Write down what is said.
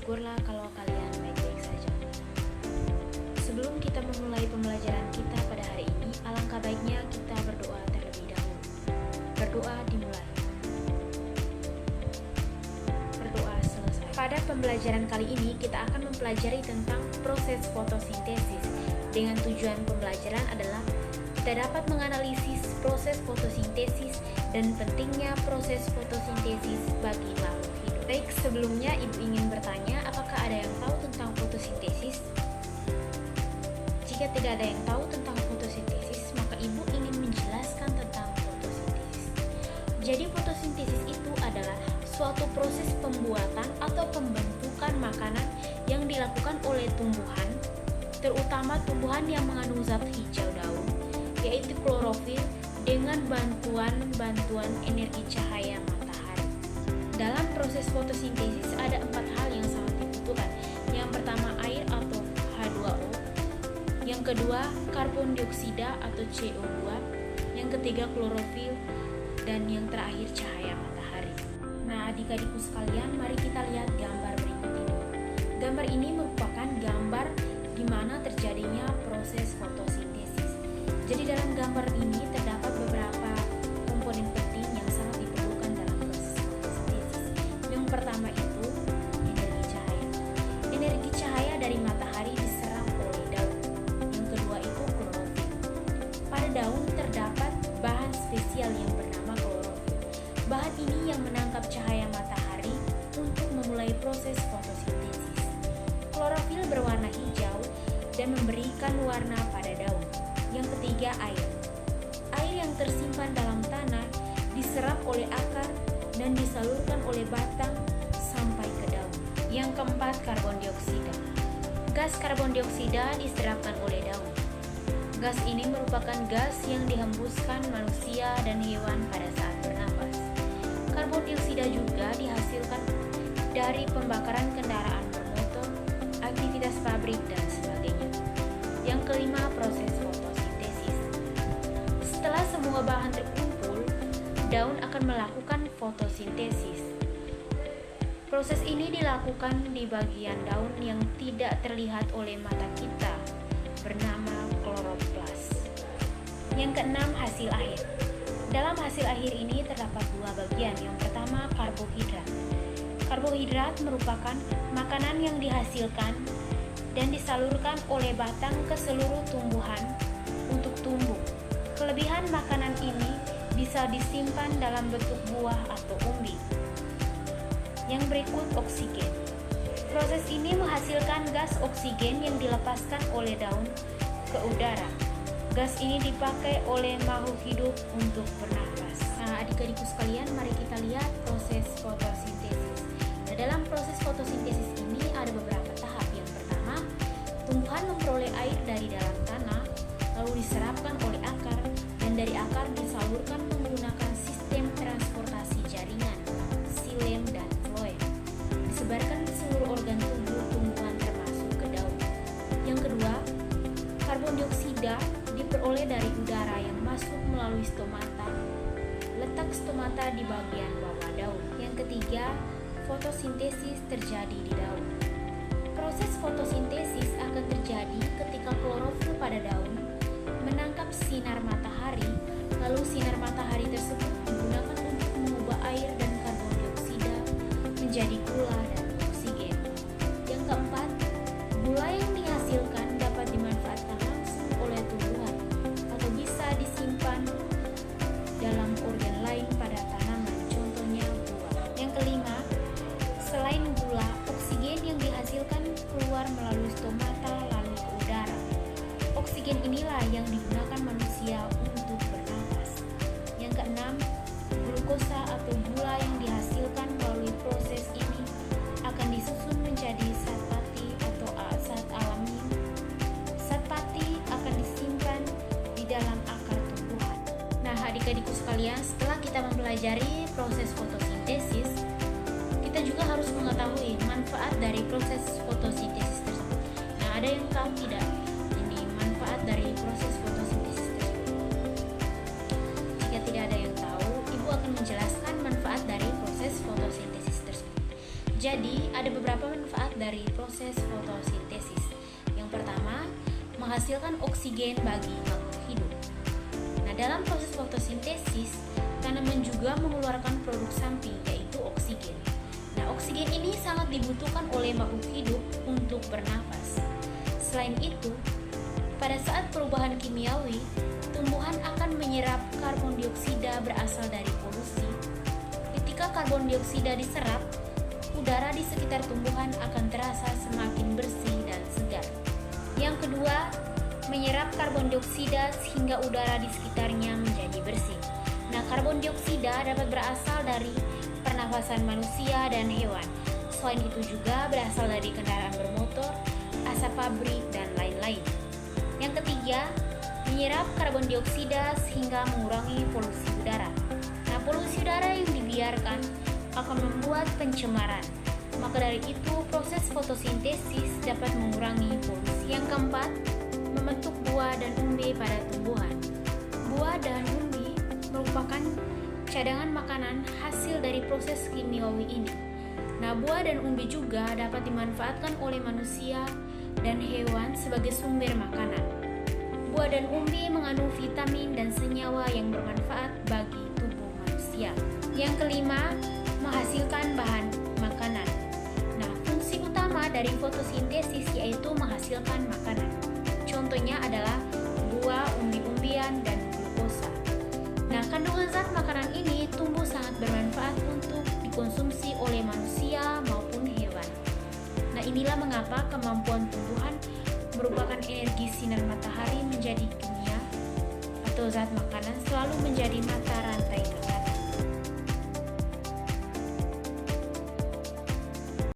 syukurlah kalau kalian baik-baik saja. Sebelum kita memulai pembelajaran kita pada hari ini, alangkah baiknya kita berdoa terlebih dahulu. Berdoa dimulai. Berdoa selesai. Pada pembelajaran kali ini, kita akan mempelajari tentang proses fotosintesis. Dengan tujuan pembelajaran adalah kita dapat menganalisis proses fotosintesis dan pentingnya proses fotosintesis bagi makhluk hidup. Baik, sebelumnya Ibu ingin bertanya, apakah ada yang tahu tentang fotosintesis? Jika tidak ada yang tahu tentang fotosintesis, maka Ibu ingin menjelaskan tentang fotosintesis. Jadi fotosintesis itu adalah suatu proses pembuatan atau pembentukan makanan yang dilakukan oleh tumbuhan, terutama tumbuhan yang mengandung zat hijau daun, yaitu klorofil, dengan bantuan energi cahaya matahari. Dalam proses fotosintesis ada 4 hal yang sangat dibutuhkan. Yang pertama air atau H2O, yang kedua karbon dioksida atau CO2, yang ketiga klorofil, dan yang terakhir cahaya matahari. Nah, adik-adikku sekalian, mari kita lihat gambar berikut ini. Gambar ini merupakan gambar di mana terjadinya proses fotosintesis. Jadi dalam gambar ini terdapat beberapa komponen penting yang sangat diperlukan dalam proses fotosintesis. Yang pertama itu energi cahaya. Energi cahaya dari matahari diserap oleh daun. Yang kedua itu klorofil. Pada daun terdapat bahan spesial yang bernama klorofil. Bahan ini yang menangkap cahaya matahari untuk memulai proses fotosintesis. Klorofil berwarna hijau dan memberikan warna pada daun. Yang ketiga air. Air yang tersimpan dalam tanah diserap oleh akar dan disalurkan oleh batang sampai ke daun. Yang keempat karbon dioksida. Gas karbon dioksida diserapkan oleh daun. Gas ini merupakan gas yang dihembuskan manusia dan hewan pada saat bernapas. Karbon dioksida juga dihasilkan dari pembakaran kendaraan bermotor, aktivitas pabrik, dan sebagainya. Yang kelima, proses fotosintesis. Setelah semua bahan terkumpul, daun akan melakukan fotosintesis. Proses ini dilakukan di bagian daun yang tidak terlihat oleh mata kita, bernama kloroplas. Yang keenam, hasil akhir. Dalam hasil akhir ini terdapat 2 bagian. Yang pertama, karbohidrat. Karbohidrat merupakan makanan yang dihasilkan dan disalurkan oleh batang ke seluruh tumbuhan untuk tumbuh. Kelebihan makanan ini bisa disimpan dalam bentuk buah atau umbi. Yang berikut, oksigen. Proses ini menghasilkan gas oksigen yang dilepaskan oleh daun ke udara. Gas ini dipakai oleh makhluk hidup untuk bernafas. Nah, adik-adikku sekalian, mari kita lihat proses fotosintesis. Nah, dalam proses fotosintesis ini ada beberapa tahap. Yang pertama, tumbuhan memperoleh air dari dalam tanah, lalu diserapkan oleh akar, dan dari akar disalurkan menggunakan sistem transportasi jaringan, silem dan floem. Disebarkan ke seluruh organ tubuh tumbuhan termasuk ke daun. Yang kedua, karbon dioksida diperoleh dari udara yang masuk melalui stomata. Letak stomata di bagian bawah daun. Yang ketiga, fotosintesis terjadi di daun. Proses fotosintesis akan terjadi ketika klorofil pada daun menangkap sinar matahari, lalu sinar matahari tersebut digunakan untuk mengubah air dan karbon dioksida menjadi gula dan oksigen. Yang keempat, gula yang dihasilkan dapat dimanfaatkan langsung oleh tumbuhan atau bisa disimpan dalam organ lain pada tanaman, contohnya buah. Yang kelima, selain gula, oksigen yang dihasilkan keluar melalui stomata lalu ke udara. Oksigen inilah yang digunakan manusia untuk bernafas. Yang keenam, glukosa atau gula yang dihasilkan melalui proses ini akan disusun menjadi zat pati atau zat alami. Zat pati akan disimpan di dalam akar tumbuhan. Nah, adik-adikku sekalian, setelah kita mempelajari proses fotosintesis, kita juga harus mengetahui manfaat dari proses fotosintesis tersebut. Nah, ada yang tahu tidak ini manfaat dari proses fotosintesis tersebut? Jika tidak ada yang tahu, Ibu akan menjelaskan manfaat dari proses fotosintesis tersebut. Jadi, ada beberapa manfaat dari proses fotosintesis. Yang pertama, menghasilkan oksigen bagi makhluk hidup. Nah, dalam proses fotosintesis, tanaman juga mengeluarkan produk samping, yaitu oksigen. Nah, oksigen ini sangat dibutuhkan oleh makhluk hidup untuk bernafas. Selain itu, pada saat perubahan kimiawi, tumbuhan akan menyerap karbon dioksida berasal dari polusi. Ketika karbon dioksida diserap, udara di sekitar tumbuhan akan terasa semakin bersih dan segar. Yang kedua, menyerap karbon dioksida sehingga udara di sekitarnya menjadi bersih. Nah, karbon dioksida dapat berasal dari pernafasan manusia dan hewan. Selain itu juga berasal dari kendaraan bermotor, asap pabrik, dan lain-lain. Yang ketiga, menyerap karbon dioksida sehingga mengurangi polusi udara. Nah, polusi udara yang dibiarkan akan membuat pencemaran. Maka dari itu, proses fotosintesis dapat mengurangi polusi. Yang keempat, membentuk buah dan umbi pada tumbuhan. Buah dan umbi merupakan cadangan makanan hasil dari proses kimiawi ini. Nah, buah dan umbi juga dapat dimanfaatkan oleh manusia dan hewan sebagai sumber makanan. Buah dan umbi mengandung vitamin dan senyawa yang bermanfaat bagi tubuh manusia. Yang kelima, menghasilkan bahan makanan. Nah, fungsi utama dari fotosintesis yaitu menghasilkan makanan. Contohnya adalah buah, umbi-umbian, dan glukosa. Nah, kandungan zat makanan ini tumbuh sangat bermanfaat untuk dikonsumsi oleh manusia maupun hewan. Nah, inilah mengapa kemampuan tumbuhan merupakan energi sinar matahari menjadi kimia atau zat makanan selalu menjadi mata